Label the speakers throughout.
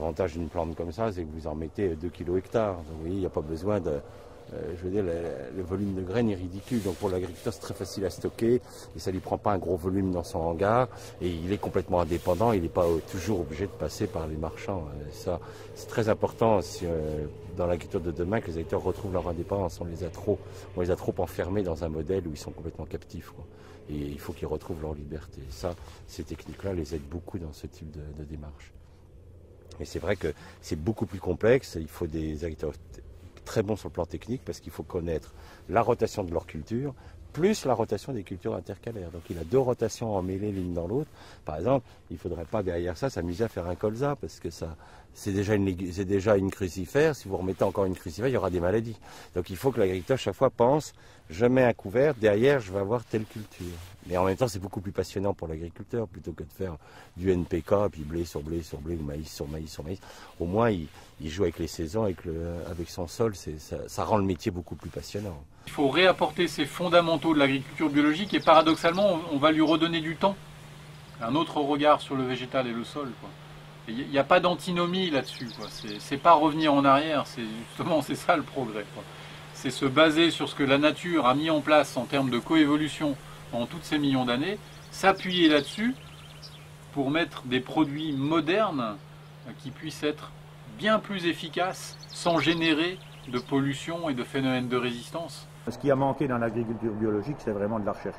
Speaker 1: l'avantage d'une plante comme ça, c'est que vous en mettez 2 kg hectare. Donc, vous voyez, il n'y a pas besoin de... je veux dire, le volume de graines est ridicule. Donc pour l'agriculteur, c'est très facile à stocker et ça ne lui prend pas un gros volume dans son hangar. Et il est complètement indépendant, il n'est pas toujours obligé de passer par les marchands. Ça, c'est très important dans l'agriculture de demain que les agriculteurs retrouvent leur indépendance. On les a trop enfermés dans un modèle où ils sont complètement captifs, quoi. Et il faut qu'ils retrouvent leur liberté. Et ça, ces techniques-là les aident beaucoup dans ce type de démarche. Mais c'est vrai que c'est beaucoup plus complexe. Il faut des agriculteurs très bons sur le plan technique parce qu'il faut connaître la rotation de leur culture plus la rotation des cultures intercalaires. Donc il a 2 rotations emmêlées l'une dans l'autre. Par exemple, il ne faudrait pas derrière ça s'amuser à faire un colza parce que c'est déjà une crucifère. Si vous remettez encore une crucifère, il y aura des maladies. Donc il faut que l'agriculteur chaque fois pense, je mets un couvert, derrière je vais avoir telle culture. Mais en même temps c'est beaucoup plus passionnant pour l'agriculteur plutôt que de faire du NPK, puis blé sur blé sur blé, ou maïs sur maïs sur maïs. Au moins il joue avec les saisons, avec son sol, ça rend le métier beaucoup plus passionnant.
Speaker 2: Il faut réapporter ces fondamentaux de l'agriculture biologique et paradoxalement, on va lui redonner du temps. Un autre regard sur le végétal et le sol, quoi. Il n'y a pas d'antinomie là-dessus, quoi. C'est pas revenir en arrière, c'est ça le progrès, quoi. C'est se baser sur ce que la nature a mis en place en termes de coévolution en toutes ces millions d'années, s'appuyer là-dessus pour mettre des produits modernes qui puissent être bien plus efficaces sans générer de pollution et de phénomènes de résistance.
Speaker 3: Ce qui a manqué dans l'agriculture biologique, c'est vraiment de la recherche.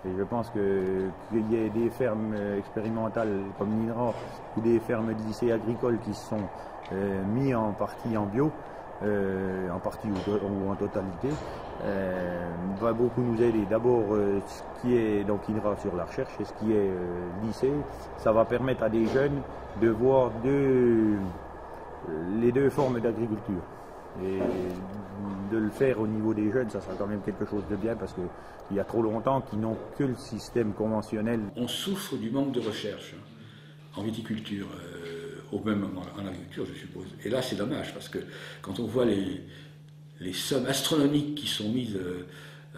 Speaker 3: Et je pense qu'il y ait des fermes expérimentales comme l'INRA ou des fermes de lycées agricoles qui se sont mis en partie en bio, en partie ou en totalité, va beaucoup nous aider. D'abord, ce qui est donc INRA sur la recherche et ce qui est lycée, ça va permettre à des jeunes de voir les 2 formes d'agriculture. Et de le faire au niveau des jeunes, ça sera quand même quelque chose de bien parce qu'il y a trop longtemps qu'ils n'ont que le système conventionnel.
Speaker 4: On souffre du manque de recherche en viticulture, au même moment en agriculture, je suppose. Et là, c'est dommage parce que quand on voit les sommes astronomiques qui sont mises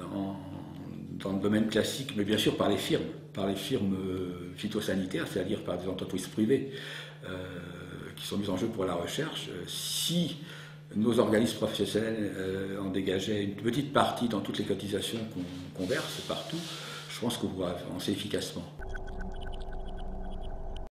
Speaker 4: dans le domaine classique, mais bien sûr par les firmes phytosanitaires, c'est-à-dire par des entreprises privées qui sont mises en jeu pour la recherche, si nos organismes professionnels en dégageaient une petite partie dans toutes les cotisations qu'on verse partout, je pense qu'on pourra avancer efficacement.